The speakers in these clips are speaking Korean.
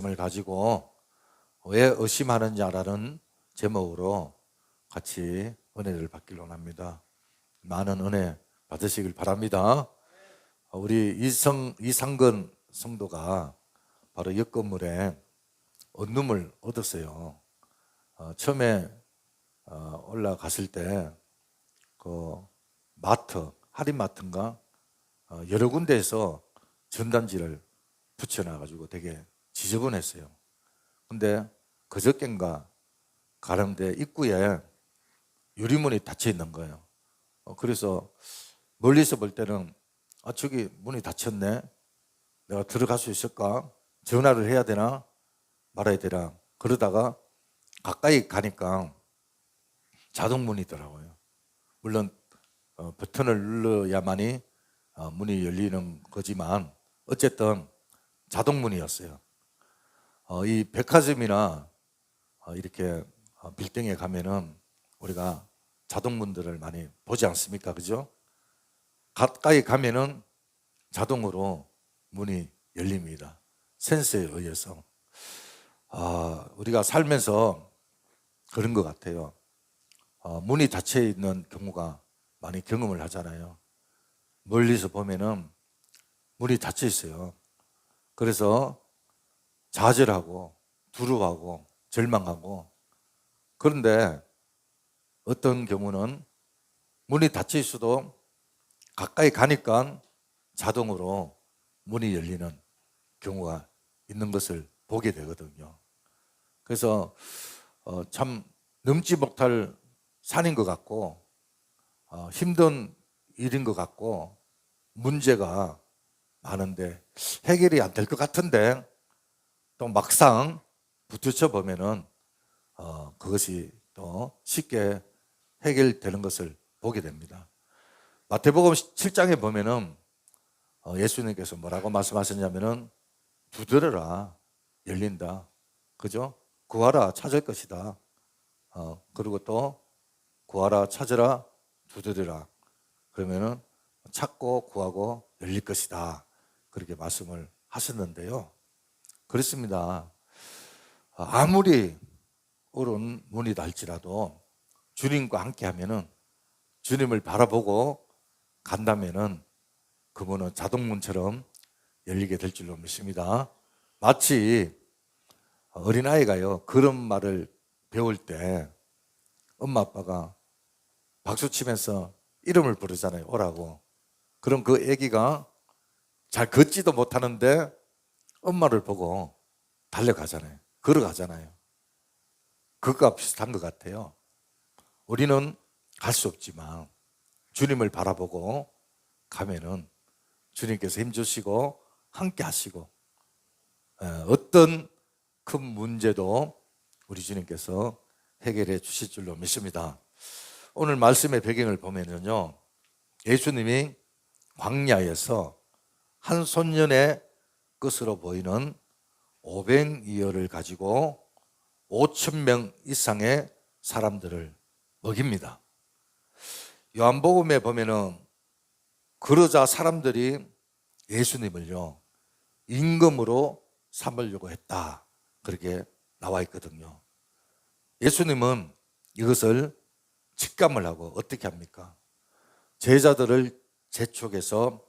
을 가지고 왜 의심하느냐라는 제목으로 같이 은혜를 받기로 합니다. 많은 은혜 받으시길 바랍니다. 우리 이상근 성도가 바로 옆 건물에 원룸을 얻었어요. 처음에 올라갔을 때 그 마트, 할인마트인가 여러 군데에서 전단지를 붙여놔가지고 되게 지저분했어요. 근데 그저껜가 가는데 입구에 유리문이 닫혀 있는 거예요. 그래서 멀리서 볼 때는 저기 문이 닫혔네. 내가 들어갈 수 있을까? 전화를 해야 되나? 말아야 되나? 그러다가 가까이 가니까 자동문이더라고요. 물론 버튼을 눌러야만이 문이 열리는 거지만 어쨌든 자동문이었어요. 이 백화점이나 이렇게 빌딩에 가면은 우리가 자동문들을 많이 보지 않습니까? 그죠? 가까이 가면은 자동으로 문이 열립니다. 센서에 의해서. 우리가 살면서 그런 것 같아요. 문이 닫혀 있는 경우가 많이 경험을 하잖아요. 멀리서 보면은 문이 닫혀 있어요. 그래서 좌절하고 두려워하고 절망하고, 그런데 어떤 경우는 문이 닫혀 있어도 가까이 가니까 자동으로 문이 열리는 경우가 있는 것을 보게 되거든요. 그래서 참 넘지 못할 산인 것 같고 힘든 일인 것 같고 문제가 많은데 해결이 안 될 것 같은데 또 막상 부딪혀 보면은 그것이 또 쉽게 해결되는 것을 보게 됩니다. 마태복음 7장에 보면은 예수님께서 뭐라고 말씀하셨냐면은 두드려라 열린다, 그죠? 구하라 찾을 것이다. 그리고 또 구하라 찾으라 두드려라, 그러면은 찾고 구하고 열릴 것이다, 그렇게 말씀을 하셨는데요. 그렇습니다. 아무리 옳은 문이다 할지라도 주님과 함께 하면은, 주님을 바라보고 간다면은 그 문은 자동문처럼 열리게 될 줄로 믿습니다. 마치 어린아이가요, 그런 말을 배울 때 엄마 아빠가 박수 치면서 이름을 부르잖아요. 오라고. 그럼 그 아기가 잘 걷지도 못하는데 엄마를 보고 달려가잖아요. 걸어가잖아요. 그것과 비슷한 것 같아요. 우리는 갈 수 없지만 주님을 바라보고 가면은 주님께서 힘주시고 함께 하시고 어떤 큰 문제도 우리 주님께서 해결해 주실 줄로 믿습니다. 오늘 말씀의 배경을 보면요, 예수님이 광야에서 한 소년의 것으로 보이는 오병이어를 가지고 5,000명 이상의 사람들을 먹입니다. 요한복음에 보면은 그러자 사람들이 예수님을요 임금으로 삼으려고 했다, 그렇게 나와 있거든요. 예수님은 이것을 직감을 하고 어떻게 합니까? 제자들을 재촉해서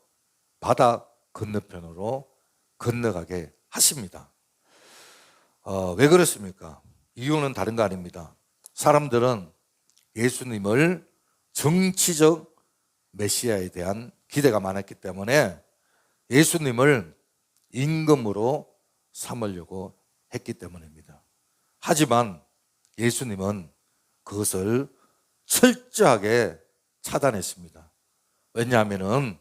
바다 건너편으로 건너가게 하십니다. 왜 그렇습니까? 이유는 다른 거 아닙니다. 사람들은 예수님을 정치적 메시아에 대한 기대가 많았기 때문에 예수님을 임금으로 삼으려고 했기 때문입니다. 하지만 예수님은 그것을 철저하게 차단했습니다. 왜냐하면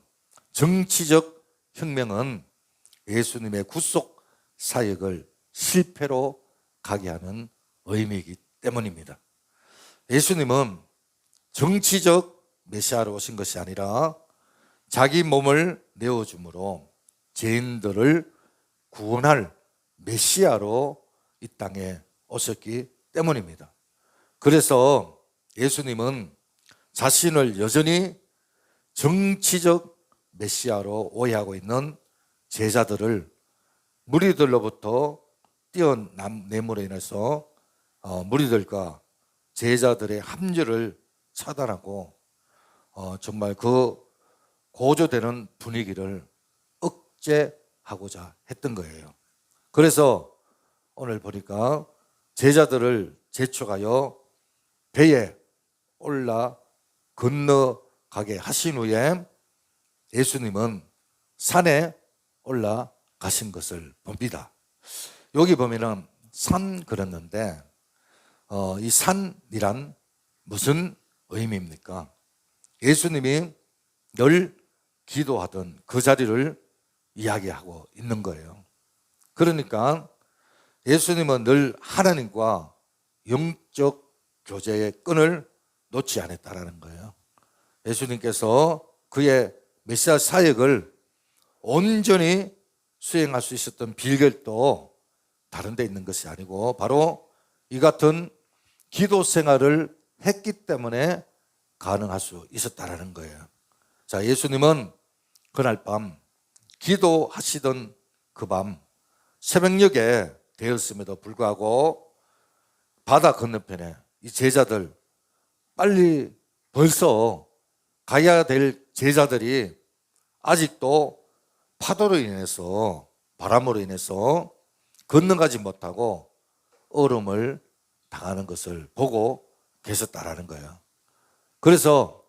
정치적 혁명은 예수님의 구속 사역을 실패로 가게 하는 의미이기 때문입니다. 예수님은 정치적 메시아로 오신 것이 아니라 자기 몸을 내어줌으로 죄인들을 구원할 메시아로 이 땅에 오셨기 때문입니다. 그래서 예수님은 자신을 여전히 정치적 메시아로 오해하고 있는 제자들을 무리들로부터 뛰어냄으로 인해서 무리들과 제자들의 합류를 차단하고 정말 그 고조되는 분위기를 억제하고자 했던 거예요. 그래서 오늘 보니까 제자들을 재촉하여 배에 올라 건너가게 하신 후에 예수님은 산에 올라가신 것을 봅니다. 여기 보면은 산 그렸는데 이 산이란 무슨 의미입니까? 예수님이 늘 기도하던 그 자리를 이야기하고 있는 거예요. 그러니까 예수님은 늘 하나님과 영적 교제의 끈을 놓지 않았다라는 거예요. 예수님께서 그의 메시아 사역을 온전히 수행할 수 있었던 비결도 다른 데 있는 것이 아니고 바로 이 같은 기도 생활을 했기 때문에 가능할 수 있었다라는 거예요. 자, 예수님은 그날 밤 기도하시던 그 밤 새벽녘에 되었음에도 불구하고 바다 건너편에 이 제자들 빨리 벌써 가야 될 제자들이 아직도 파도로 인해서 바람으로 인해서 건너가지 못하고 얼음을 당하는 것을 보고 계셨다라는 거예요. 그래서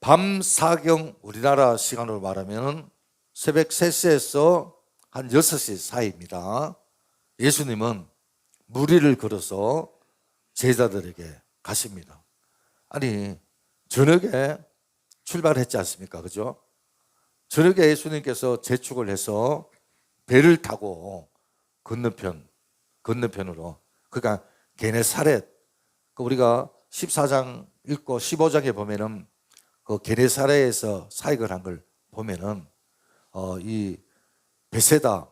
밤 사경 우리나라 시간으로 말하면 새벽 3시에서 한 6시 사이입니다. 예수님은 무리를 걸어서 제자들에게 가십니다. 아니 저녁에 출발했지 않습니까? 그죠? 저녁에 예수님께서 재촉을 해서 배를 타고 건너편으로, 그러니까 게네사렛, 우리가 14장 읽고 15장에 보면은 그 게네사렛에서 사역을 한 걸 보면은 이 베세다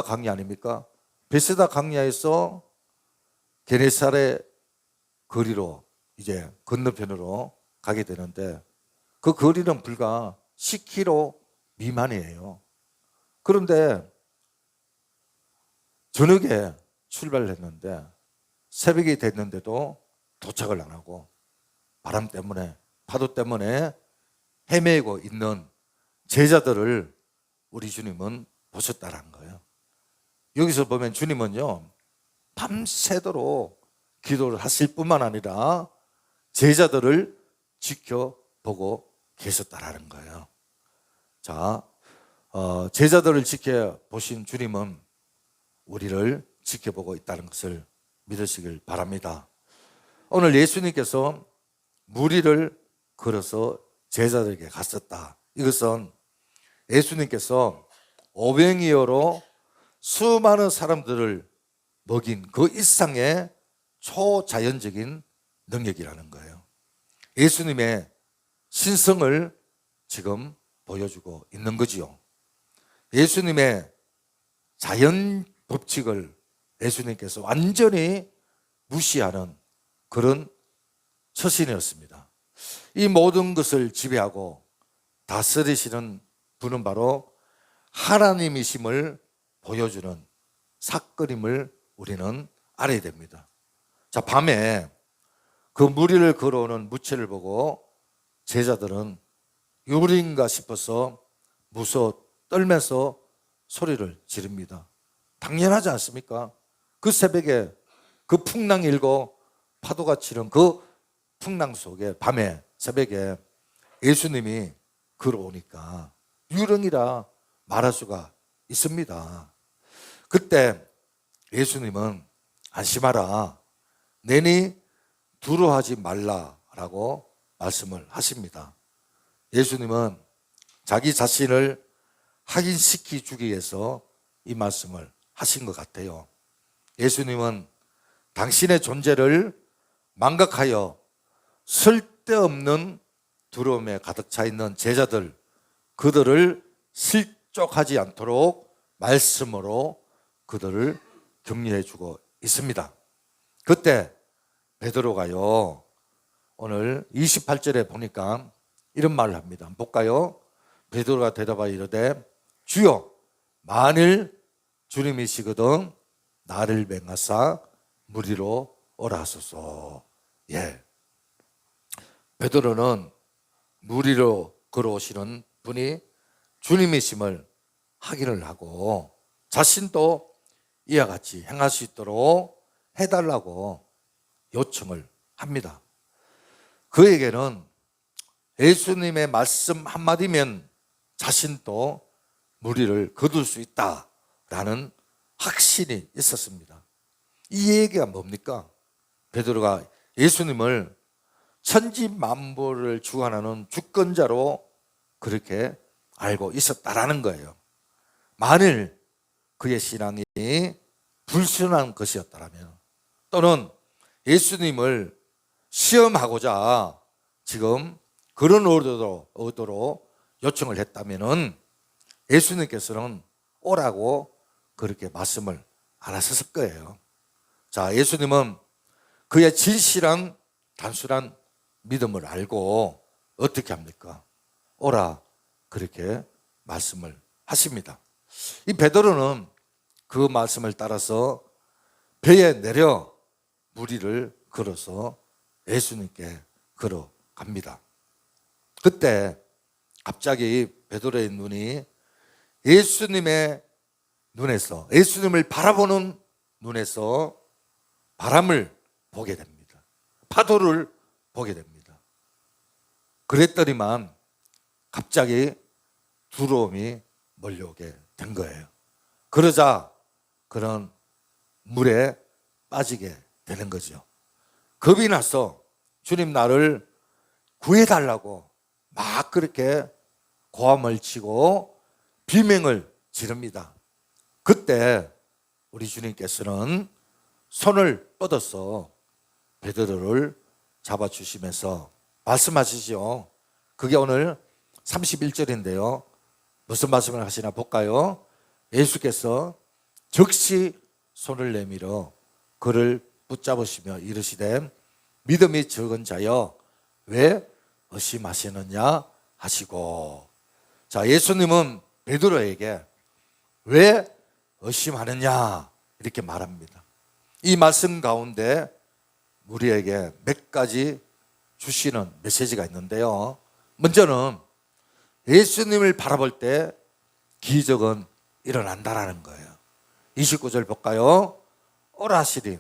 강야 아닙니까? 베세다 강야에서 게네사렛 거리로 이제 건너편으로 가게 되는데 그 거리는 불과 10km 미만이에요. 그런데 저녁에 출발을 했는데 새벽이 됐는데도 도착을 안 하고 바람 때문에 파도 때문에 헤매고 있는 제자들을 우리 주님은 보셨다는 거예요. 여기서 보면 주님은요 밤새도록 기도를 하실 뿐만 아니라 제자들을 지켜보고 계셨다라는 거예요. 자, 제자들을 지켜보신 주님은 우리를 지켜보고 있다는 것을 믿으시길 바랍니다. 오늘 예수님께서 무리를 걸어서 제자들에게 갔었다. 이것은 예수님께서 오병이어로 수많은 사람들을 먹인 그 이상의 초자연적인 능력이라는 거예요. 예수님의 신성을 지금 보여주고 있는 거지요. 예수님의 자연 법칙을 예수님께서 완전히 무시하는 그런 처신이었습니다. 이 모든 것을 지배하고 다스리시는 분은 바로 하나님이심을 보여주는 사건임을 우리는 알아야 됩니다. 자, 밤에 그 무리를 걸어오는 무체를 보고 제자들은 유령인가 싶어서 무서워 떨면서 소리를 지릅니다. 당연하지 않습니까? 그 새벽에 그 풍랑이 일고 파도가 치는 그 풍랑 속에 밤에 새벽에 예수님이 걸어오니까 유령이라 말할 수가 있습니다. 그때 예수님은 안심하라, 내니 두려워하지 말라라고 말씀을 하십니다. 예수님은 자기 자신을 확인시키주기 위해서 이 말씀을 하신 것 같아요. 예수님은 당신의 존재를 망각하여 쓸데없는 두려움에 가득 차 있는 제자들, 그들을 실족하지 않도록 말씀으로 그들을 격려해 주고 있습니다. 그때 베드로가요, 오늘 28절에 보니까 이런 말을 합니다. 한번 볼까요? 베드로가 대답하여 이르되 주여, 만일 주님이시거든 나를 맹하사 무리로 오라 하소서. 예. 베드로는 무리로 걸어오시는 분이 주님이심을 확인을 하고 자신도 이와 같이 행할 수 있도록 해달라고 요청을 합니다. 그에게는 예수님의 말씀 한마디면 자신도 무리를 거둘 수 있다라는 확신이 있었습니다. 이 얘기가 뭡니까? 베드로가 예수님을 천지만물을 주관하는 주권자로 그렇게 알고 있었다라는 거예요. 만일 그의 신앙이 불순한 것이었다면 또는 예수님을 시험하고자 지금 그런 의도로 요청을 했다면 예수님께서는 오라고 그렇게 말씀을 안 하셨을 거예요. 자, 예수님은 그의 진실한 단순한 믿음을 알고 어떻게 합니까? 오라 그렇게 말씀을 하십니다. 이 베드로는 그 말씀을 따라서 배에 내려 무리를 걸어서 예수님께 걸어갑니다. 그때 갑자기 베드로의 눈이 예수님의 눈에서, 예수님을 바라보는 눈에서 바람을 보게 됩니다. 파도를 보게 됩니다. 그랬더니만 갑자기 두려움이 몰려오게 된 거예요. 그러자 그런 물에 빠지게 되는 거죠. 겁이 나서 주님 나를 구해달라고 막 그렇게 고함을 치고 비명을 지릅니다. 그때 우리 주님께서는 손을 뻗어서 베드로를 잡아주시면서 말씀하시죠. 그게 오늘 31절인데요. 무슨 말씀을 하시나 볼까요? 예수께서 즉시 손을 내밀어 그를 붙잡으시며 이르시되 믿음이 적은 자여 왜 의심하시느냐 하시고. 자, 예수님은 베드로에게 왜 의심하느냐 이렇게 말합니다. 이 말씀 가운데 우리에게 몇 가지 주시는 메시지가 있는데요. 먼저는 예수님을 바라볼 때 기적은 일어난다라는 거예요. 29절 볼까요? 오라 하시니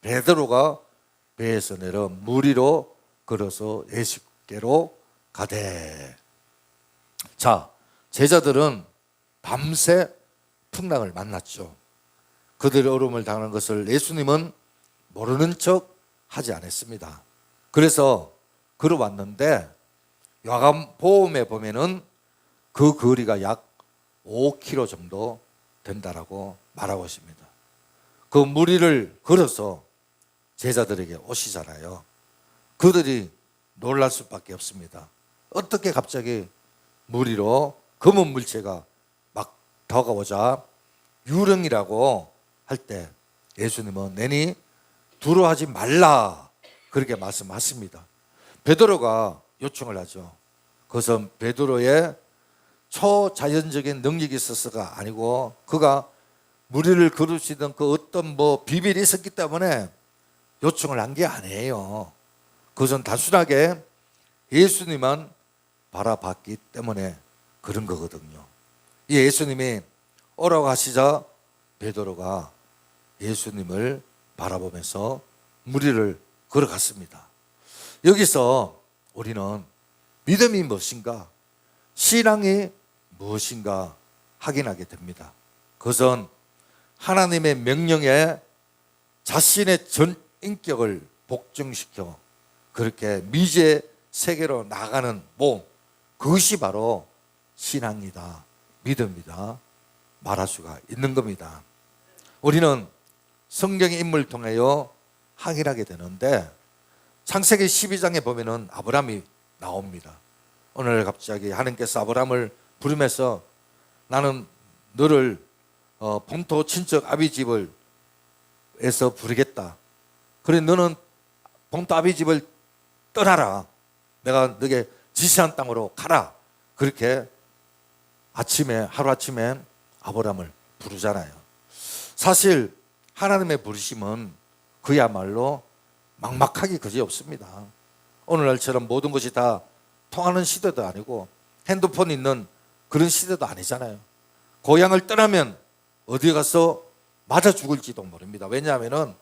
베드로가 배에서 내려 무리로 걸어서 예수께로 가되. 자, 제자들은 밤새 풍랑을 만났죠. 그들의 어려움을 당하는 것을 예수님은 모르는 척 하지 않았습니다. 그래서 걸어왔는데 요한복음에 보면은 그 거리가 약 5km 정도 된다라고 말하고 있습니다. 그 무리를 걸어서 제자들에게 오시잖아요. 그들이 놀랄 수밖에 없습니다. 어떻게 갑자기 무리로 검은 물체가 막 다가오자 유령이라고 할 때 예수님은 내니 두려워하지 말라 그렇게 말씀하십니다. 베드로가 요청을 하죠. 그것은 베드로의 초자연적인 능력이 있어서가 아니고 그가 무리를 거두시던 그 어떤 비밀이 있었기 때문에 요청을 한 게 아니에요. 그것은 단순하게 예수님만 바라봤기 때문에 그런 거거든요. 이 예수님이 오라고 하시자 베드로가 예수님을 바라보면서 무리를 걸어갔습니다. 여기서 우리는 믿음이 무엇인가, 신앙이 무엇인가 확인하게 됩니다. 그것은 하나님의 명령에 자신의 전 인격을 복종시켜 그렇게 미지의 세계로 나가는 몸, 그것이 바로 신앙이다, 믿음이다 말할 수가 있는 겁니다. 우리는 성경의 인물을 통하여 확인하게 되는데 창세기 12장에 보면은 아브라함이 나옵니다. 오늘 갑자기 하나님께서 아브라함을 부르면서 나는 너를 본토 친척 아비 집을 에서 부르겠다. 그래 너는 본토 아비 집을 떠나라. 내가 너에게 지시한 땅으로 가라. 그렇게 하루아침에 아브라함을 부르잖아요. 사실 하나님의 부르심은 그야말로 막막하기 그지없습니다. 오늘날처럼 모든 것이 다 통하는 시대도 아니고 핸드폰 있는 그런 시대도 아니잖아요. 고향을 떠나면 어디 가서 맞아 죽을지도 모릅니다. 왜냐하면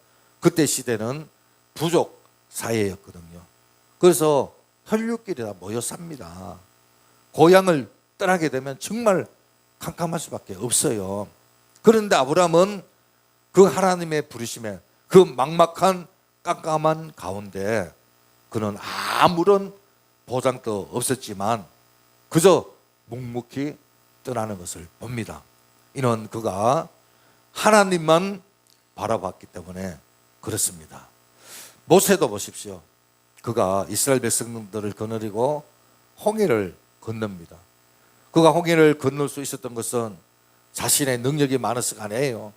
그때 시대는 부족 사회였거든요. 그래서 혈육끼리 다 모여 삽니다. 고향을 떠나게 되면 정말 캄캄할 수밖에 없어요. 그런데 아브라함은 그 하나님의 부르심에 그 막막한 깜깜한 가운데 그는 아무런 보장도 없었지만 그저 묵묵히 떠나는 것을 봅니다. 이는 그가 하나님만 바라봤기 때문에 그렇습니다. 모세도 보십시오. 그가 이스라엘 백성들을 거느리고 홍해를 건넙니다. 그가 홍해를 건널 수 있었던 것은 자신의 능력이 많아서가 아니에요.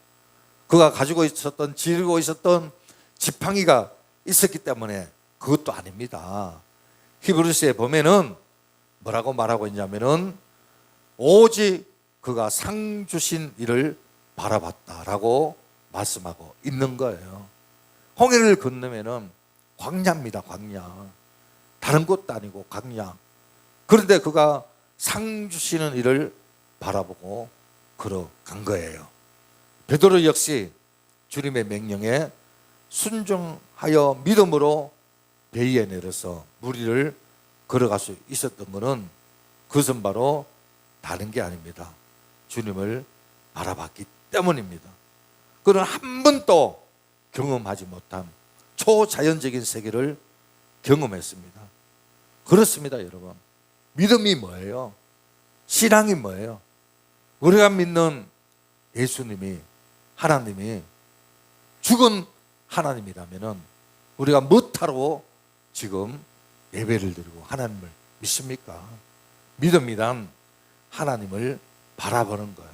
그가 가지고 있었던, 지르고 있었던 지팡이가 있었기 때문에 그것도 아닙니다. 히브리서에 보면은 뭐라고 말하고 있냐면은 오직 그가 상 주신 이를 바라봤다라고 말씀하고 있는 거예요. 홍해를 건너면은 광야입니다, 광야. 다른 곳도 아니고 광야. 그런데 그가 상 주시는 이를 바라보고 걸어간 거예요. 베드로 역시 주님의 명령에 순종하여 믿음으로 배에 내려서 물 위를 걸어갈 수 있었던 것은 그것은 바로 다른 게 아닙니다. 주님을 바라봤기 때문입니다. 그는 한 번도 경험하지 못한 초자연적인 세계를 경험했습니다. 그렇습니다, 여러분. 믿음이 뭐예요? 신앙이 뭐예요? 우리가 믿는 예수님이, 하나님이 죽은 하나님이라면 우리가 무엇하러 지금 예배를 드리고 하나님을 믿습니까? 믿음이란 하나님을 바라보는 거예요.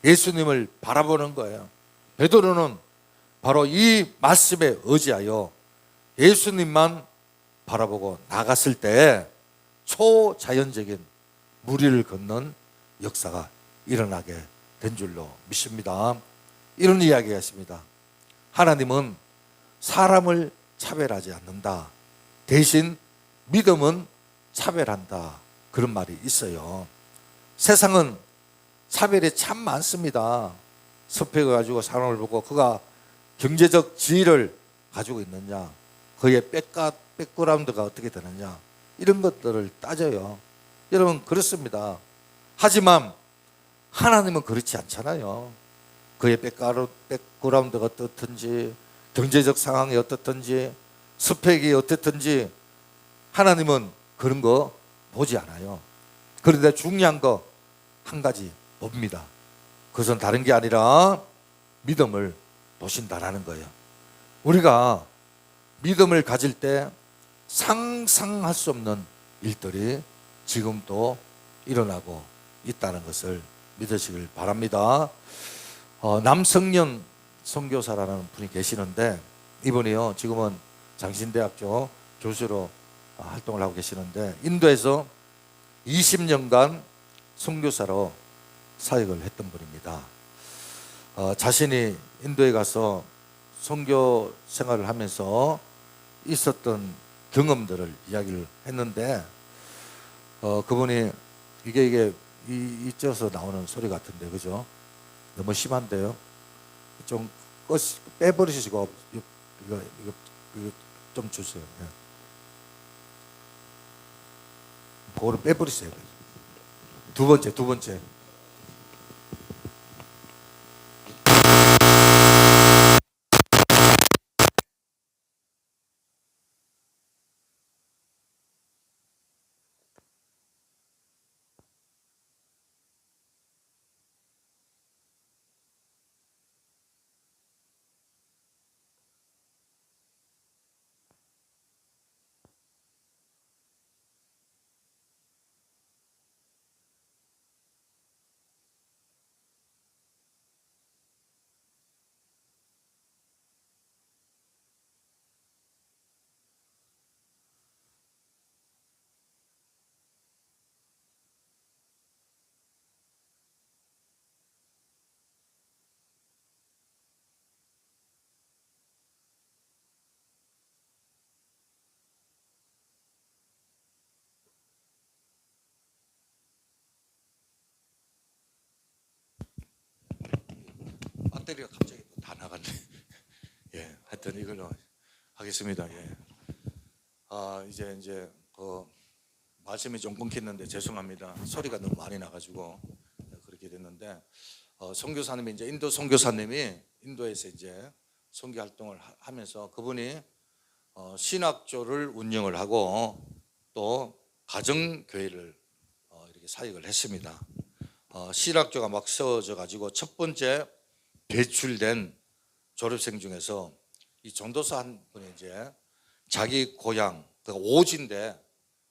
예수님을 바라보는 거예요. 베드로는 바로 이 말씀에 의지하여 예수님만 바라보고 나갔을 때 초자연적인 무리를 걷는 역사가 일어나게 된 줄로 믿습니다. 이런 이야기가 있습니다. 하나님은 사람을 차별하지 않는다. 대신 믿음은 차별한다. 그런 말이 있어요. 세상은 차별이 참 많습니다. 스펙을 가지고 사람을 보고 그가 경제적 지위를 가지고 있느냐, 그의 백그라운드가 어떻게 되느냐, 이런 것들을 따져요. 여러분, 그렇습니다. 하지만 하나님은 그렇지 않잖아요. 그의 백그라운드가 어떻든지, 경제적 상황이 어떻든지, 스펙이 어떻든지 하나님은 그런 거 보지 않아요. 그런데 중요한 거 한 가지 봅니다. 그것은 다른 게 아니라 믿음을 보신다라는 거예요. 우리가 믿음을 가질 때 상상할 수 없는 일들이 지금도 일어나고 있다는 것을 믿으시길 바랍니다. 남성년 선교사라는 분이 계시는데 이분이요, 지금은 장신대학교 교수로 활동을 하고 계시는데 인도에서 20년간 선교사로 사역을 했던 분입니다. 자신이 인도에 가서 선교 생활을 하면서 있었던 경험들을 이야기를 했는데 그분이 이게 이쪽에서 나오는 소리 같은데, 그죠? 너무 심한데요. 좀 빼버리시고 이거 좀 주세요. 네. 그거를 빼버리세요. 두 번째. 배터리가 갑자기 다 나갔네. 예, 하여튼 이걸로 하겠습니다. 예. 이제 그 말씀이 좀 끊겼는데 죄송합니다. 소리가 너무 많이 나가지고 그렇게 됐는데, 선교사님이 이제 인도 선교사님이 인도에서 이제 선교 활동을 하면서 그분이 신학교를 운영을 하고 또 가정교회를 이렇게 사역을 했습니다. 신학교가 막 세워져 가지고 첫 번째 배출된 졸업생 중에서 이 전도사 한 분이 이제 자기 고향, 그러니까 오지인데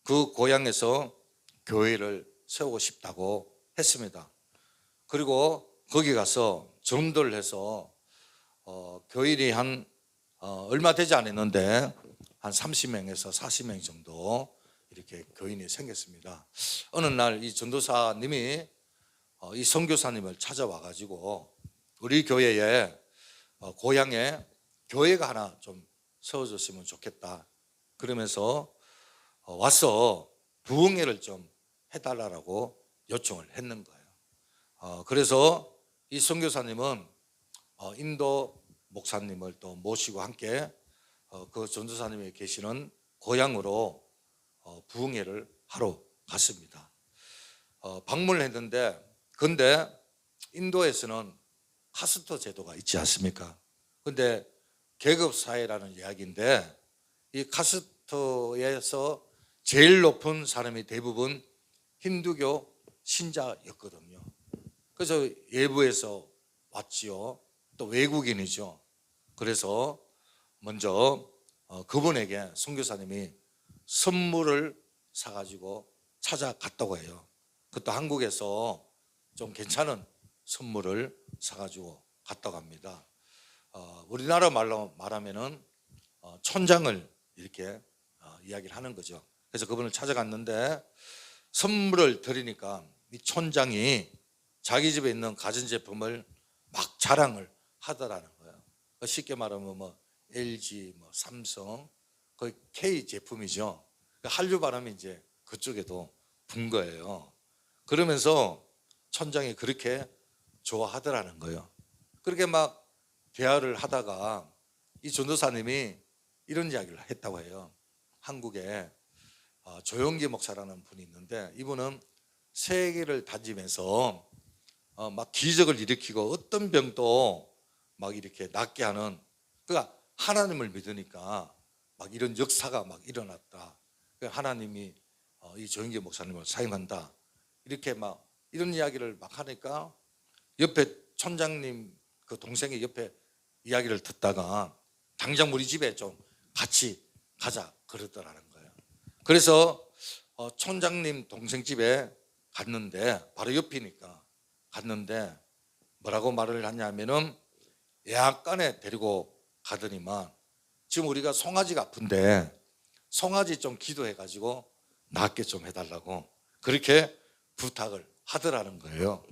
그 고향에서 교회를 세우고 싶다고 했습니다. 그리고 거기 가서 전도를 해서 교인이 한 얼마 되지 않았는데 한 30명에서 40명 정도 이렇게 교인이 생겼습니다. 어느 날 이 전도사님이 이 선교사님을 찾아와 가지고 우리 교회에 고향에 교회가 하나 좀 세워졌으면 좋겠다 그러면서 와서 부흥회를 좀 해달라고 요청을 했는 거예요. 그래서 이 선교사님은 인도 목사님을 또 모시고 함께 그 전도사님이 계시는 고향으로 부흥회를 하러 갔습니다. 방문을 했는데, 근데 인도에서는 카스트 제도가 있지 않습니까? 근데 계급사회라는 이야기인데 이 카스트에서 제일 높은 사람이 대부분 힌두교 신자였거든요. 그래서 외부에서 왔지요. 또 외국인이죠. 그래서 먼저 그분에게 선교사님이 선물을 사가지고 찾아갔다고 해요. 그것도 한국에서 좀 괜찮은 선물을 사가지고 갔다고 합니다. 우리나라 말로 말하면은 촌장을 이렇게 이야기를 하는 거죠. 그래서 그분을 찾아갔는데 선물을 드리니까 이 촌장이 자기 집에 있는 가전제품을 막 자랑을 하더라는 거예요. 쉽게 말하면 뭐 LG, 뭐 삼성, 거의 K 제품이죠. 한류 바람이 이제 그쪽에도 분 거예요. 그러면서 촌장이 그렇게 좋아하더라는 거예요. 그렇게 막 대화를 하다가 이 전도사님이 이런 이야기를 했다고 해요. 한국에 조용기 목사라는 분이 있는데 이분은 세계를 다니면서 막 기적을 일으키고 어떤 병도 막 이렇게 낫게 하는, 그러니까 하나님을 믿으니까 막 이런 역사가 막 일어났다. 하나님이 이 조용기 목사님을 사용한다. 이렇게 막 이런 이야기를 막 하니까 옆에 촌장님 그 동생이 옆에 이야기를 듣다가 당장 우리 집에 좀 같이 가자 그러더라는 거예요. 그래서 촌장님 동생 집에 갔는데 바로 옆이니까 갔는데 뭐라고 말을 하냐면은 예약간에 데리고 가더니만 지금 우리가 송아지가 아픈데 송아지 좀 기도해 가지고 낫게 좀 해달라고 그렇게 부탁을 하더라는 거예요.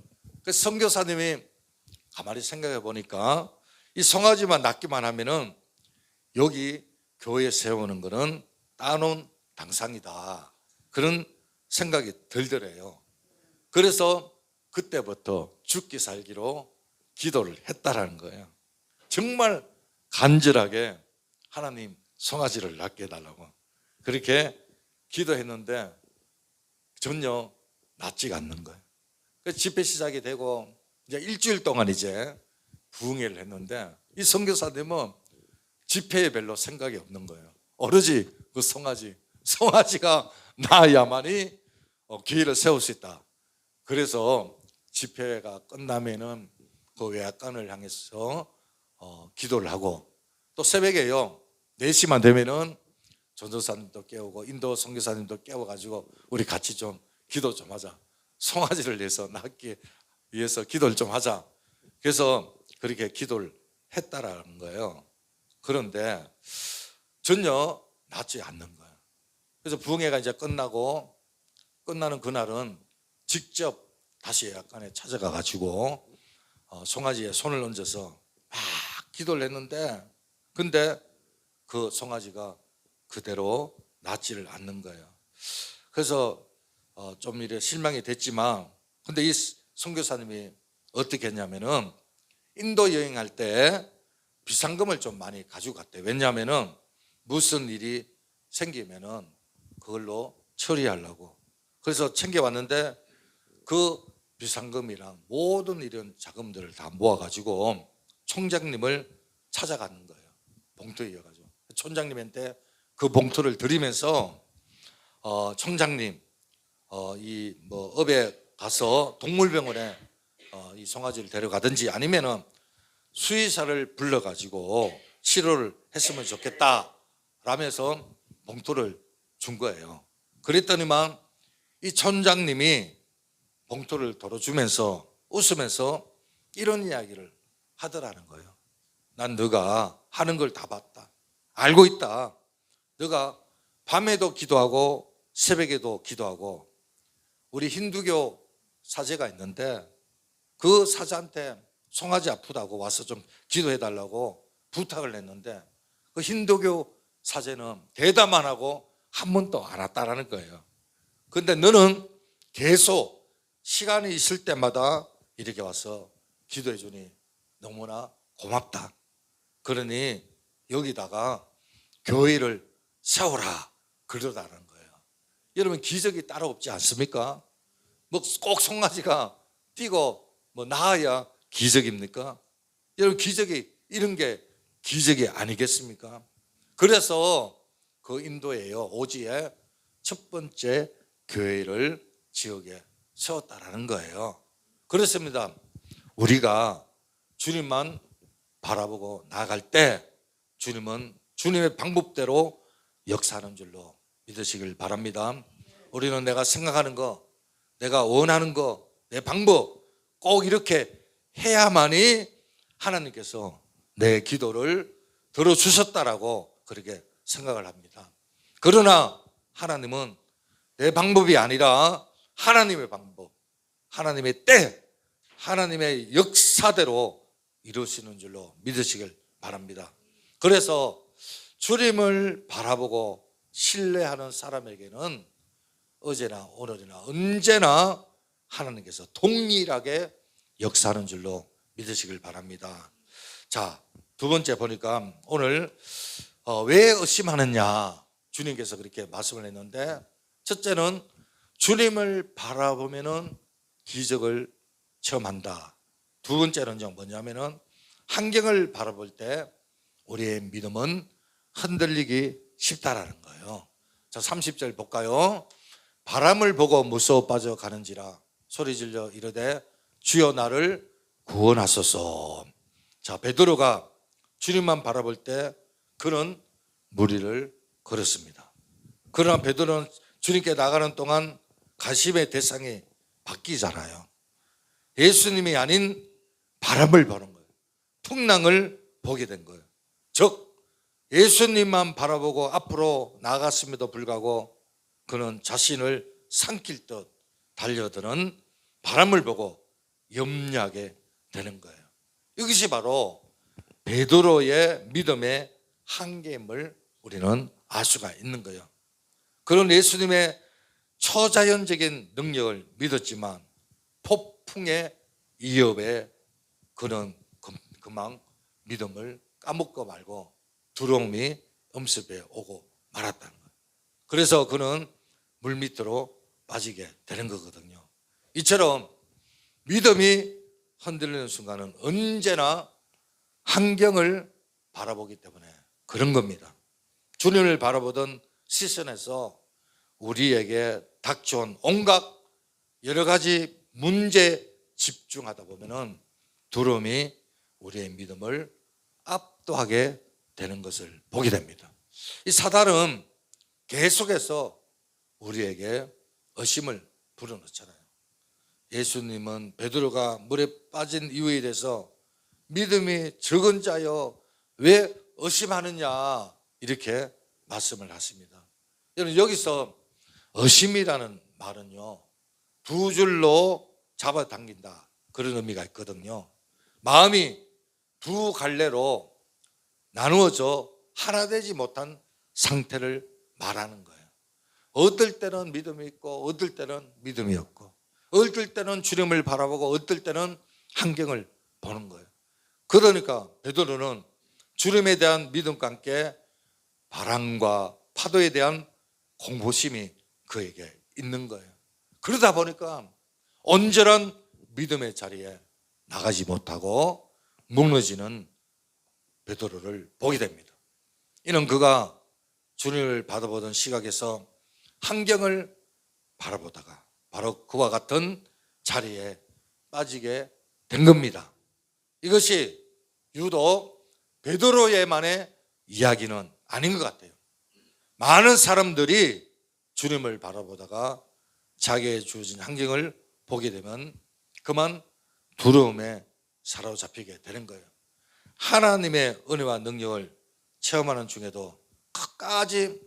그래서 선교사님이 가만히 생각해 보니까 이 송아지만 낫기만 하면은 여기 교회 세우는 거는 따놓은 당상이다 그런 생각이 들더래요. 그래서 그때부터 죽기 살기로 기도를 했다라는 거예요. 정말 간절하게 하나님 송아지를 낫게 해달라고 그렇게 기도했는데 전혀 낫지가 않는 거예요. 그래서 집회 시작이 되고 이제 일주일 동안 이제 부흥회를 했는데 이 선교사님은 집회에 별로 생각이 없는 거예요. 오로지 그 송아지가 나야만이 교회를 세울 수 있다. 그래서 집회가 끝나면은 그 외양간을 향해서 기도를 하고 또 새벽에요 4시만 되면은 전도사님도 깨우고 인도 선교사님도 깨워가지고 우리 같이 좀 기도 좀 하자. 송아지를 위해서 낫기 위해서 기도를 좀 하자. 그래서 그렇게 기도를 했다라는 거예요. 그런데 전혀 낫지 않는 거예요. 그래서 부흥회가 이제 끝나고 끝나는 그날은 직접 다시 예약관에 찾아가 가지고 송아지에 손을 얹어서 막 기도를 했는데 근데 그 송아지가 그대로 낫지를 않는 거예요. 그래서 좀 이래 실망이 됐지만 근데 이 선교사님이 어떻게 했냐면은 인도 여행할 때 비상금을 좀 많이 가지고 갔대요. 왜냐하면은 무슨 일이 생기면은 그걸로 처리하려고. 그래서 챙겨왔는데 그 비상금이랑 모든 이런 자금들을 다 모아가지고 총장님을 찾아가는 거예요. 봉투에 이어가지고. 총장님한테 그 봉투를 드리면서 총장님, 이 뭐 업에 가서 동물병원에 이 송아지를 데려가든지 아니면은 수의사를 불러가지고 치료를 했으면 좋겠다 라면서 봉투를 준 거예요. 그랬더니만 이 촌장님이 봉투를 덜어주면서 웃으면서 이런 이야기를 하더라는 거예요. 난 너가 하는 걸 다 봤다. 알고 있다. 너가 밤에도 기도하고 새벽에도 기도하고 우리 힌두교 사제가 있는데 그 사제한테 송아지 아프다고 와서 좀 기도해 달라고 부탁을 했는데 그 힌두교 사제는 대답만 하고 한 번도 안 왔다라는 거예요. 그런데 너는 계속 시간이 있을 때마다 이렇게 와서 기도해 주니 너무나 고맙다. 그러니 여기다가 교회를 세우라 그러다는 거예요. 여러분 기적이 따로 없지 않습니까? 뭐 꼭 송아지가 뛰고 뭐 나아야 기적입니까? 여러분 기적이 이런 게 기적이 아니겠습니까? 그래서 그 인도에요 오지에 첫 번째 교회를 지역에 세웠다라는 거예요. 그렇습니다. 우리가 주님만 바라보고 나아갈 때 주님은 주님의 방법대로 역사하는 줄로 믿으시길 바랍니다. 우리는 내가 생각하는 거, 내가 원하는 거, 내 방법 꼭 이렇게 해야만이 하나님께서 내 기도를 들어주셨다라고 그렇게 생각을 합니다. 그러나 하나님은 내 방법이 아니라 하나님의 방법, 하나님의 때, 하나님의 역사대로 이루시는 줄로 믿으시길 바랍니다. 그래서 주님을 바라보고 신뢰하는 사람에게는 어제나 오늘이나 언제나 하나님께서 동일하게 역사하는 줄로 믿으시길 바랍니다. 자, 두 번째 보니까 오늘 왜 의심하느냐 주님께서 그렇게 말씀을 했는데 첫째는 주님을 바라보면은 기적을 체험한다. 두 번째는 뭐냐면은 환경을 바라볼 때 우리의 믿음은 흔들리기 쉽다라는 거예요. 자, 30절 볼까요? 바람을 보고 무서워 빠져가는지라 소리질러 이르되 주여 나를 구원하소서. 자, 베드로가 주님만 바라볼 때 그는 무리를 걸었습니다. 그러나 베드로는 주님께 나가는 동안 가심의 대상이 바뀌잖아요. 예수님이 아닌 바람을 보는 거예요. 풍랑을 보게 된 거예요. 즉 예수님만 바라보고 앞으로 나아갔음에도 불구하고 그는 자신을 삼킬 듯 달려드는 바람을 보고 염려하게 되는 거예요. 이것이 바로 베드로의 믿음의 한계임을 우리는 알 수가 있는 거예요. 그런 예수님의 초자연적인 능력을 믿었지만 폭풍의 위협에 그는 금방 믿음을 까먹고 말고 두려움이 엄습해 오고 말았다는 거예요. 그래서 그는 물밑으로 빠지게 되는 거거든요. 이처럼 믿음이 흔들리는 순간은 언제나 환경을 바라보기 때문에 그런 겁니다. 주님을 바라보던 시선에서 우리에게 닥쳐온 온갖 여러 가지 문제에 집중하다 보면은 두려움이 우리의 믿음을 압도하게 되는 것을 보게 됩니다. 이 사단은 계속해서 우리에게 의심을 불어넣잖아요. 예수님은 베드로가 물에 빠진 이유에 대해서 믿음이 적은 자여 왜 의심하느냐 이렇게 말씀을 하십니다. 여러분 여기서 의심이라는 말은요 두 줄로 잡아당긴다 그런 의미가 있거든요. 마음이 두 갈래로 나누어져 하나 되지 못한 상태를 말하는 거예요. 어떨 때는 믿음이 있고 어떨 때는 믿음이 없고 어떨 때는 주님을 바라보고 어떨 때는 환경을 보는 거예요. 그러니까 베드로는 주님에 대한 믿음과 함께 바람과 파도에 대한 공포심이 그에게 있는 거예요. 그러다 보니까 온전한 믿음의 자리에 나가지 못하고 무너지는 베드로를 보게 됩니다. 이는 그가 주님을 바라보던 시각에서 환경을 바라보다가 바로 그와 같은 자리에 빠지게 된 겁니다. 이것이 유독 베드로의만의 이야기는 아닌 것 같아요. 많은 사람들이 주님을 바라보다가 자기의 주어진 환경을 보게 되면 그만 두려움에 사로잡히게 되는 거예요. 하나님의 은혜와 능력을 체험하는 중에도 끝까지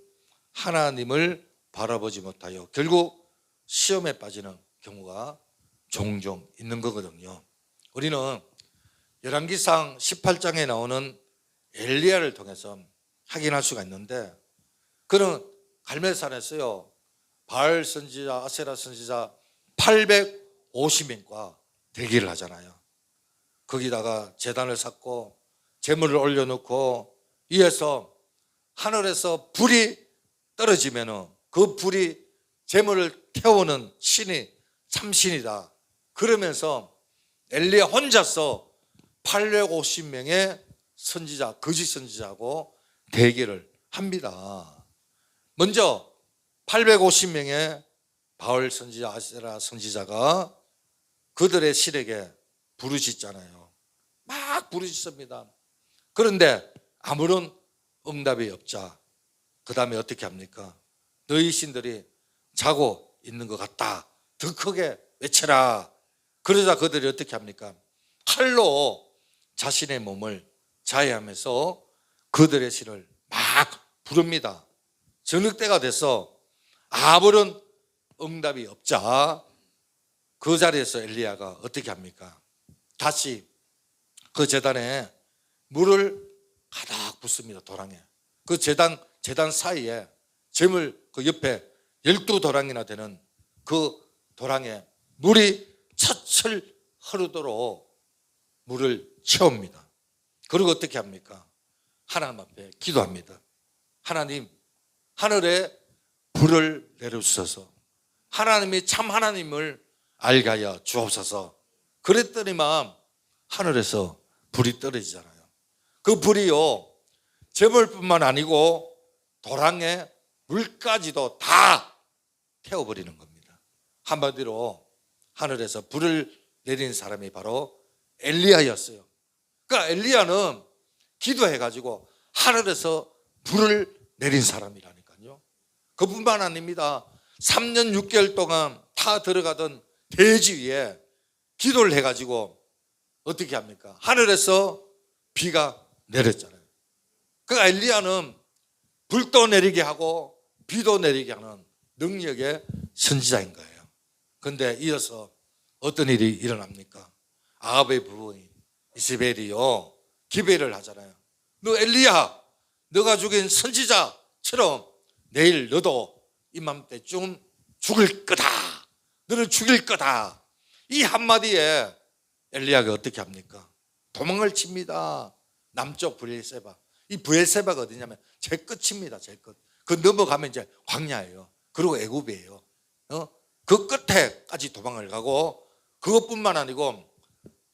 하나님을 바라보지 못하여 결국 시험에 빠지는 경우가 종종 있는 거거든요. 우리는 열왕기상 18장에 나오는 엘리야를 통해서 확인할 수가 있는데, 그는 갈멜산에서요 바알 선지자, 아세라 선지자 850명과 대기를 하잖아요. 거기다가 제단을 쌓고 제물을 올려놓고 위에서 하늘에서 불이 떨어지면 그 불이 제물을 태우는 신이 참신이다 그러면서 엘리야 혼자서 850명의 선지자, 거짓 선지자하고 대기를 합니다. 먼저 850명의 바알 선지자, 아세라 선지자가 그들의 신에게 부르짖잖아요. 막 부르짖습니다. 그런데 아무런 응답이 없자 그 다음에 어떻게 합니까? 너희 신들이 자고 있는 것 같다, 더 크게 외쳐라. 그러자 그들이 어떻게 합니까? 칼로 자신의 몸을 자해하면서 그들의 신을 막 부릅니다. 저녁 때가 돼서 아무런 응답이 없자 그 자리에서 엘리야가 어떻게 합니까? 다시 그 제단에 물을 가득 붓습니다. 도랑에. 그 제단 사이에 제물 그 옆에 12도랑이나 되는 그 도랑에 물이 철철 흐르도록 물을 채웁니다. 그리고 어떻게 합니까? 하나님 앞에 기도합니다. 하나님, 하늘에 불을 내려주셔서 하나님이 참 하나님을 알게 하여 주옵소서. 그랬더니만 하늘에서 불이 떨어지잖아요. 그 불이요 제물뿐만 아니고 도랑에 물까지도 다 태워버리는 겁니다. 한마디로 하늘에서 불을 내린 사람이 바로 엘리야였어요. 그러니까 엘리야는 기도해가지고 하늘에서 불을 내린 사람이라니까요. 그뿐만 아닙니다. 3년 6개월 동안 타 들어가던 대지 위에 기도를 해가지고 어떻게 합니까? 하늘에서 비가 내렸잖아요. 그러니까 엘리야는 불도 내리게 하고 비도 내리게 하는 능력의 선지자인 거예요. 그런데 이어서 어떤 일이 일어납니까? 아합의 부부인 이세벨이요 기배를 하잖아요. 너 엘리야, 너가 죽인 선지자처럼 내일 너도 이맘때쯤 죽을 거다. 너를 죽일 거다. 이 한마디에 엘리야가 어떻게 합니까? 도망을 칩니다. 남쪽 브엘세바. 이 브엘세바가 어디냐면 제 끝입니다. 제 끝. 그 넘어가면 이제 광야예요. 그리고 애굽이에요. 그 끝에까지 도망을 가고 그것뿐만 아니고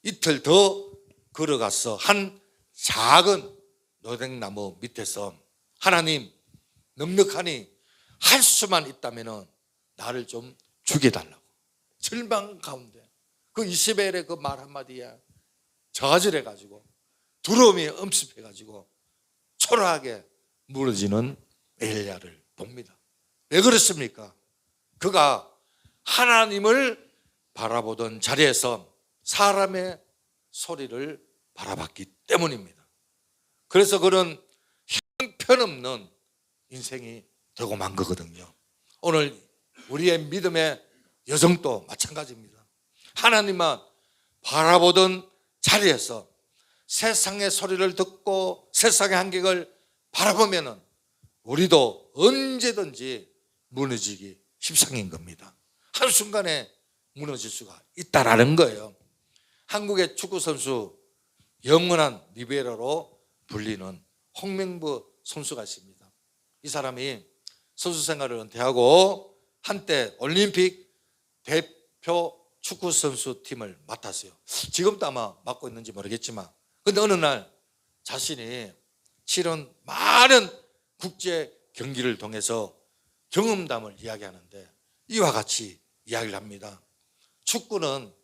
이틀 더 걸어가서 한 작은 노랭나무 밑에서 하나님 넉넉하니 할 수만 있다면 나를 좀 죽여달라고 절망 가운데 그 이세벨의 그 말 한마디에 저절해가지고 두려움이 엄습해가지고 초라하게 무너지는 엘리야를 봅니다. 왜 그렇습니까? 그가 하나님을 바라보던 자리에서 사람의 소리를 바라봤기 때문입니다. 그래서 그런 형편없는 인생이 되고 만 거거든요. 오늘 우리의 믿음의 여정도 마찬가지입니다. 하나님만 바라보던 자리에서 세상의 소리를 듣고 세상의 한계를 바라보면 우리도 언제든지 무너지기 십상인 겁니다. 한순간에 무너질 수가 있다라는 거예요. 한국의 축구선수 영원한 리베로로 불리는 홍명보 선수가 있습니다. 이 사람이 선수 생활을 은퇴하고 한때 올림픽 대표 축구 선수 팀을 맡았어요. 지금도 아마 맡고 있는지 모르겠지만, 근데 어느 날 자신이 치른 많은 국제 경기를 통해서 경험담을 이야기하는데 이와 같이 이야기를 합니다. 축구는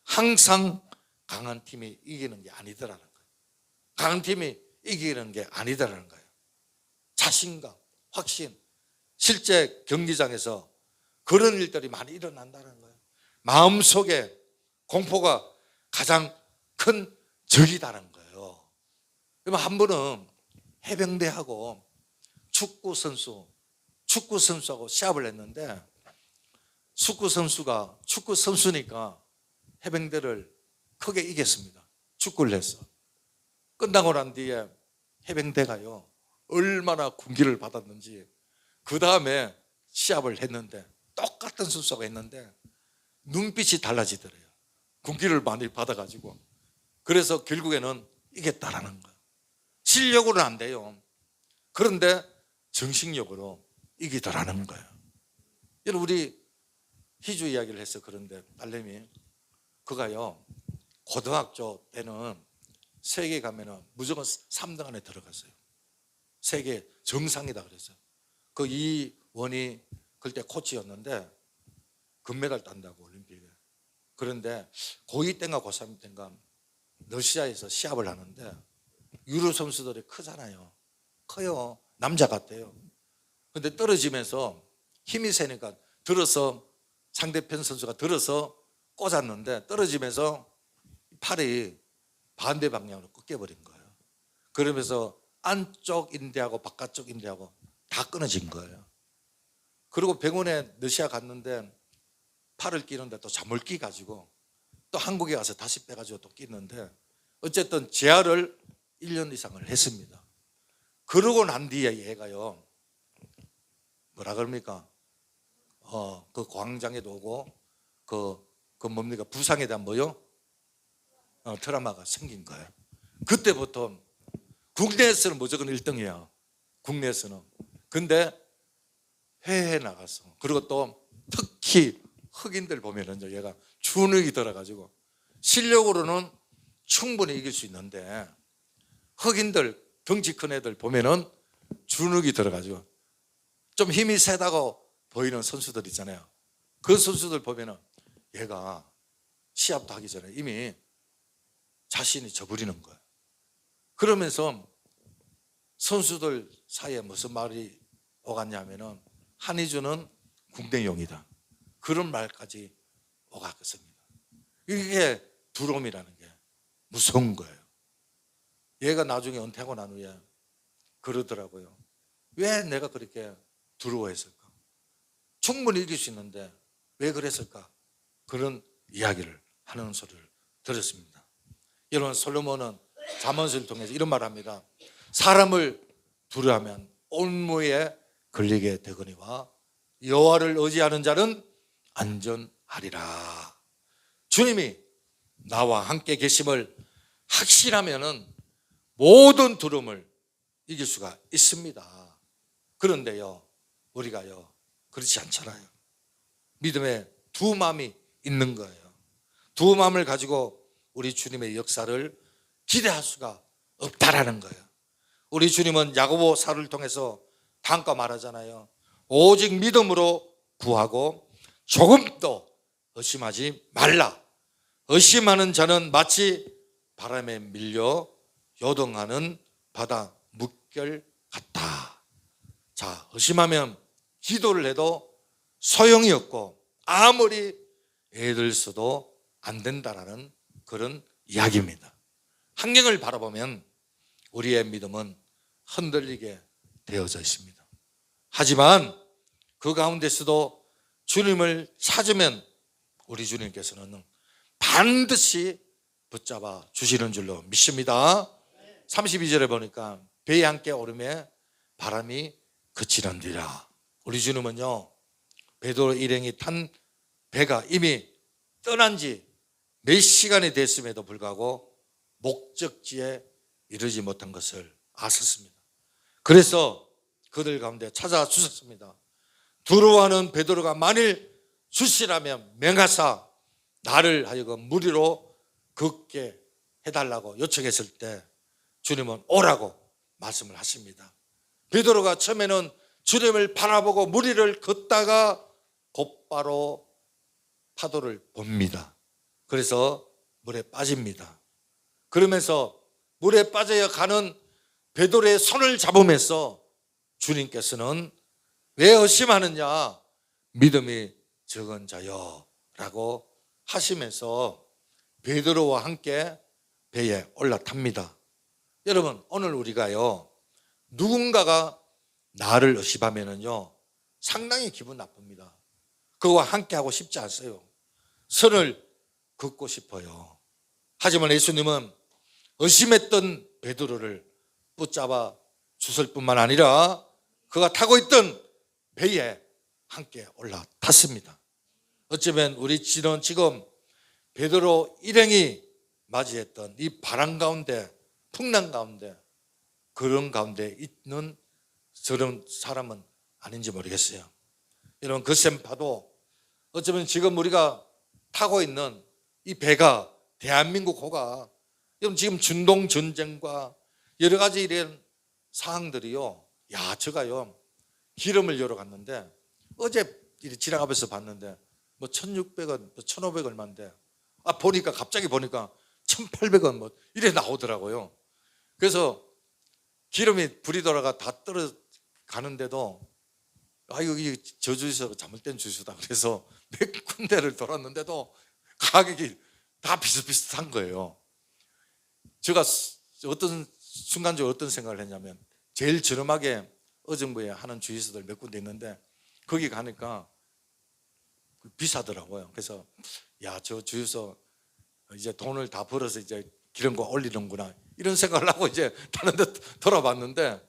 항상 강한 팀이 이기는 게 아니더라는 거예요. 강한 팀이 이기는 게 아니더라는 거예요. 자신감, 확신, 실제 경기장에서 그런 일들이 많이 일어난다는 거예요. 마음속에 공포가 가장 큰 적이다는 거예요. 그러면 한 번은 해병대하고 축구 선수하고 시합을 했는데, 축구 선수니까 해병대를 크게 이겼습니다. 축구를 해서. 끝나고 난 뒤에 해병대가요, 얼마나 군기를 받았는지, 그 다음에 시합을 했는데 똑같은 선수가 했는데 눈빛이 달라지더래요. 군기를 많이 받아가지고. 그래서 결국에는 이겼다라는 거예요. 실력으로는 안 돼요. 그런데 정신력으로 이기더라는 거예요. 여러분, 우리 희주 이야기를 해서 그런데 딸내미, 그가요 고등학교 때는 세계 가면은 무조건 3등 안에 들어갔어요. 세계 정상이다 그랬어요. 그 이원이 그때 코치였는데 금메달 딴다고 올림픽에. 그런데 고2 때인가 고3 때인가 러시아에서 시합을 하는데 유로 선수들이 크잖아요. 커요. 남자 같아요. 근데 떨어지면서 힘이 세니까 들어서, 상대편 선수가 들어서 꽂았는데 떨어지면서 팔이 반대 방향으로 꺾여버린 거예요. 그러면서 안쪽 인대하고 바깥쪽 인대하고 다 끊어진 거예요. 그리고 병원에 러시아 갔는데 팔을 끼는데 또 잠을 끼가지고 또 한국에 가서 다시 빼가지고 또 끼는데 어쨌든 재활을 1년 이상을 했습니다. 그러고 난 뒤에 얘가요, 뭐라 그럽니까? 그 광장에도 오고 그 뭡니까? 부상에 대한 뭐요? 트라우마가 생긴 거예요. 그때부터 국내에서는 무조건 1등이야. 국내에서는. 근데 해외에 나갔어. 그리고 또 특히 흑인들 보면은 얘가 주눅이 들어가지고 실력으로는 충분히 이길 수 있는데 흑인들, 덩치 큰 애들 보면은 주눅이 들어가지고 좀 힘이 세다고 보이는 선수들 있잖아요. 그 선수들 보면은 얘가 시합도 하기 전에 이미 자신이 져버리는 거예요. 그러면서 선수들 사이에 무슨 말이 오갔냐면은 한희주는 궁뎅이용이다, 그런 말까지 오갔습니다. 이게 두려움이라는 게 무서운 거예요. 얘가 나중에 은퇴하고 난 후에 그러더라고요. 왜 내가 그렇게 두려워했을까? 충분히 이길 수 있는데 왜 그랬을까? 그런 이야기를 하는 소리를 들었습니다. 여러분, 솔로몬은 잠언서를 통해서 이런 말을 합니다. 사람을 두려워하면 올무에 걸리게 되거니와 여호와를 의지하는 자는 안전하리라. 주님이 나와 함께 계심을 확신하면은 모든 두려움을 이길 수가 있습니다. 그런데요, 우리가요 그렇지 않잖아요. 믿음에 두 마음이 있는 거예요. 두 마음을 가지고 우리 주님의 역사를 기대할 수가 없다라는 거예요. 우리 주님은 야고보 사를 통해서 단가 말하잖아요. 오직 믿음으로 구하고 조금도 의심하지 말라. 의심하는 자는 마치 바람에 밀려 요동하는 바다 물결 같다. 자, 의심하면 기도를 해도 소용이 없고 아무리 애들 써도 안 된다라는 그런 이야기입니다. 환경을 바라보면 우리의 믿음은 흔들리게 되어져 있습니다. 하지만 그 가운데서도 주님을 찾으면 우리 주님께서는 반드시 붙잡아 주시는 줄로 믿습니다. 32절에 보니까 배에 함께 오르매 바람이 그치는디라. 우리 주님은요, 베드로 일행이 탄 배가 이미 떠난 지 몇 시간이 됐음에도 불구하고 목적지에 이르지 못한 것을 아셨습니다. 그래서 그들 가운데 찾아주셨습니다. 두려워하는 베드로가 만일 주시라면 명하사 나를 하여금 무리로 걷게 해달라고 요청했을 때 주님은 오라고 말씀을 하십니다. 베드로가 처음에는 주님을 바라보고 무리를 걷다가 곧바로 파도를 봅니다. 그래서 물에 빠집니다. 그러면서 물에 빠져 가는 베드로의 손을 잡으면서 주님께서는 왜 의심하느냐, 믿음이 적은 자여 라고 하시면서 베드로와 함께 배에 올라탑니다. 여러분, 오늘 우리가요, 누군가가 나를 의심하면은요 상당히 기분 나쁩니다. 그와 함께 하고 싶지 않어요. 선을 긋고 싶어요. 하지만 예수님은 의심했던 베드로를 붙잡아 주실 뿐만 아니라 그가 타고 있던 배에 함께 올라탔습니다. 어쩌면 우리 지금 베드로 일행이 맞이했던 이 바람 가운데, 풍랑 가운데, 그런 가운데 있는 저런 사람은 아닌지 모르겠어요. 여러분, 그 셈파도 어쩌면 지금 우리가 타고 있는 이 배가, 대한민국 호가, 여러분 지금 중동 전쟁과 여러 가지 이런 사항들이요, 야, 제가요 기름을 열어 갔는데 어제 지나가면서 봤는데 뭐 1,600원, 뭐 1,500 얼마인데, 보니까 갑자기 보니까 1,800원 뭐 이래 나오더라고요. 그래서 기름이 불이 돌아가 다 떨어가는데도 여기 저 주유소가 잘못된 주유소다 그래서 몇 군데를 돌았는데도 가격이 다 비슷비슷한 거예요. 제가 어떤 순간적으로 어떤 생각을 했냐면, 제일 저렴하게 어정부에 하는 주유소들 몇 군데 있는데 거기 가니까 비싸더라고요. 그래서 야, 저 주유소 이제 돈을 다 벌어서 이제 기름과 올리는구나 이런 생각을 하고 이제 다른 데 돌아봤는데,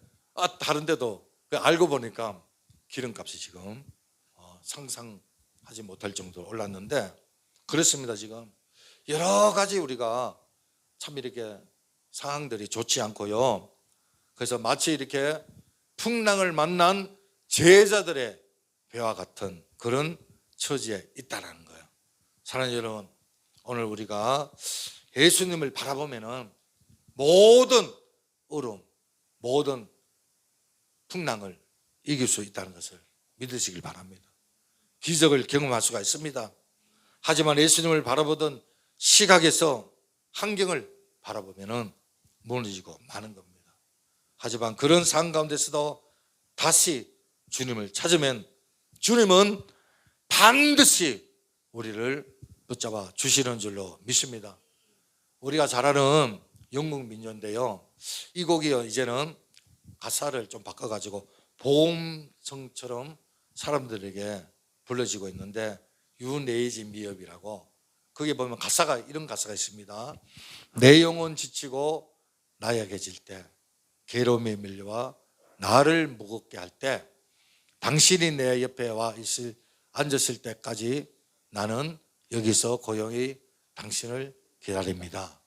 다른 데도 알고 보니까 기름값이 지금 상상하지 못할 정도로 올랐는데, 그렇습니다. 지금 여러 가지 우리가 참 이렇게 상황들이 좋지 않고요. 그래서 마치 이렇게 풍랑을 만난 제자들의 배와 같은 그런 처지에 있다라는 거예요. 사랑하는 여러분, 오늘 우리가 예수님을 바라보면은 모든 어려움, 모든 풍랑을 이길 수 있다는 것을 믿으시길 바랍니다. 기적을 경험할 수가 있습니다. 하지만 예수님을 바라보던 시각에서 환경을 바라보면은 무너지고 마는 겁니다. 하지만 그런 상황 가운데서도 다시 주님을 찾으면 주님은 반드시 우리를 붙잡아 주시는 줄로 믿습니다. 우리가 잘 아는 영국 민요인데요, 이 곡이요 이제는 가사를 좀 바꿔가지고 보험성처럼 사람들에게 불러지고 있는데, You Raise Me Up이라고, 거기에 보면 가사가 이런 가사가 있습니다. 내 영혼 지치고 나약해질 때, 괴로움에 밀려와 나를 무겁게 할 때, 당신이 내 옆에 와 앉았을 때까지 나는 여기서 고요히 당신을 기다립니다.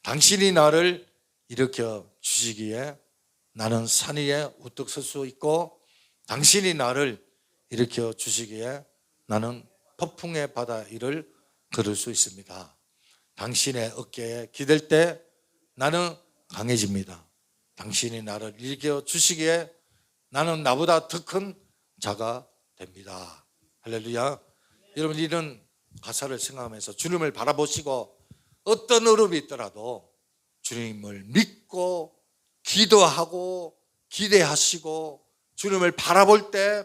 당신이 나를 일으켜 주시기에 나는 산 위에 우뚝 설 수 있고, 당신이 나를 일으켜 주시기에 나는 폭풍의 바다 위를 걸을 수 있습니다. 당신의 어깨에 기댈 때 나는 강해집니다. 당신이 나를 일으켜 주시기에 나는 나보다 더 큰 자가 됩니다. 할렐루야. 여러분, 이런 가사를 생각하면서 주님을 바라보시고 어떤 어려움이 있더라도 주님을 믿고 기도하고 기대하시고 주님을 바라볼 때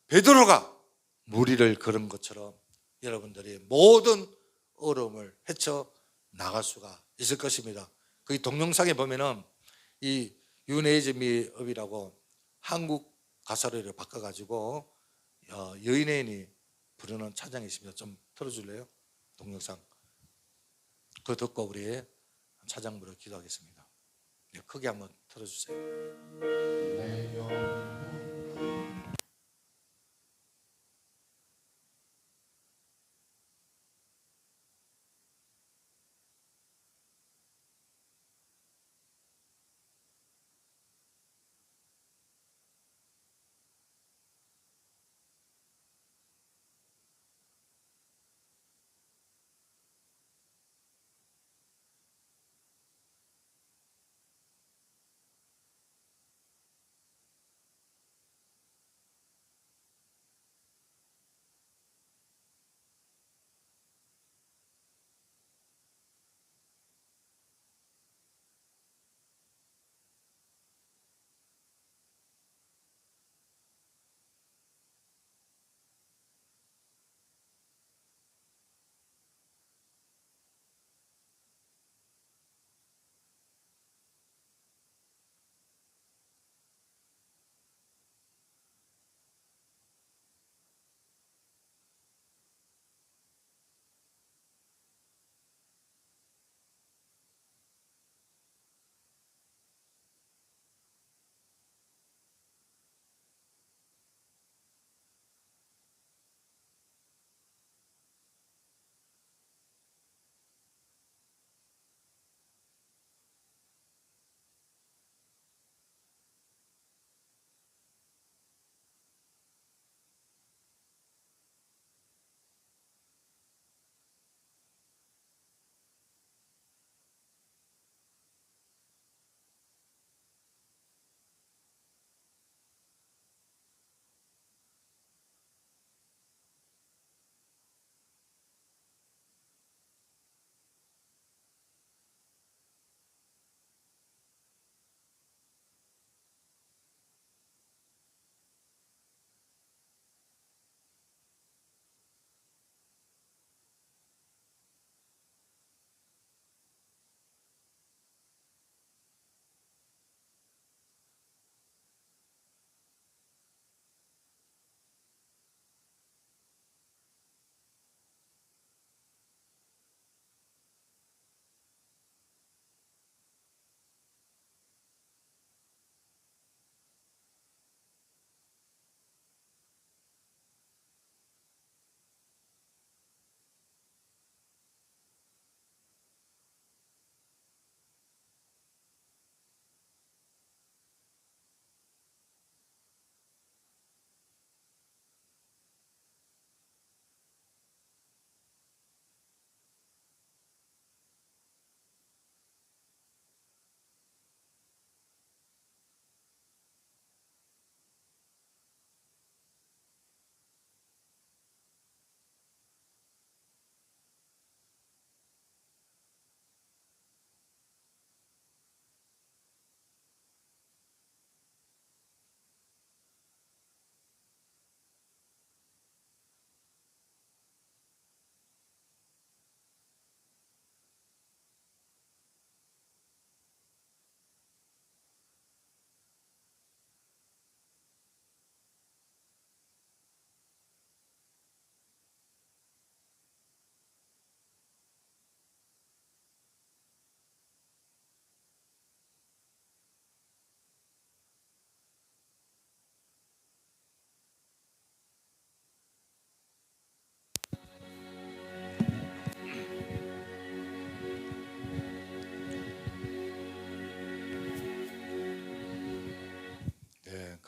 베드로가 무리를 걸은 것처럼 여러분들이 모든 어려움을 헤쳐 나갈 수가 있을 것입니다. 그 동영상에 보면은 이 You Raise Me Up이라고 한국 가사를 바꿔가지고 여인이 부르는 찬양이 있습니다. 좀 틀어줄래요? 동영상. 그거 듣고 우리 찬양 부르 기도하겠습니다. 네, 크게 한번 틀어주세요.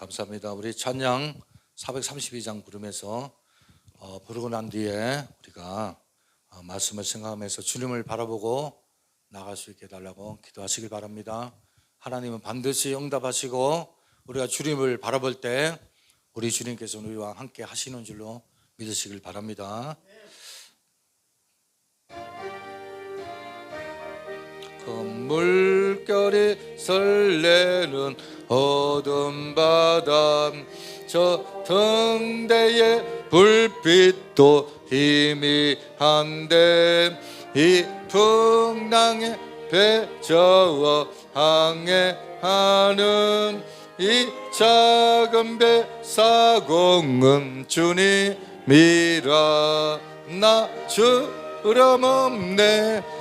감사합니다. 우리 찬양 432장 부르면서 부르고 난 뒤에 우리가 말씀을 생각하면서 주님을 바라보고 나갈 수 있게 해달라고 기도하시길 바랍니다. 하나님은 반드시 응답하시고 우리가 주님을 바라볼 때 우리 주님께서 우리와 함께 하시는 줄로 믿으시길 바랍니다. 그 물결이 설레는 어둠 바다 저 등대의 불빛도 희미한데 이 풍랑에 배 저어 항해하는 이 작은 배 사공은 주님이라 나 주름 없네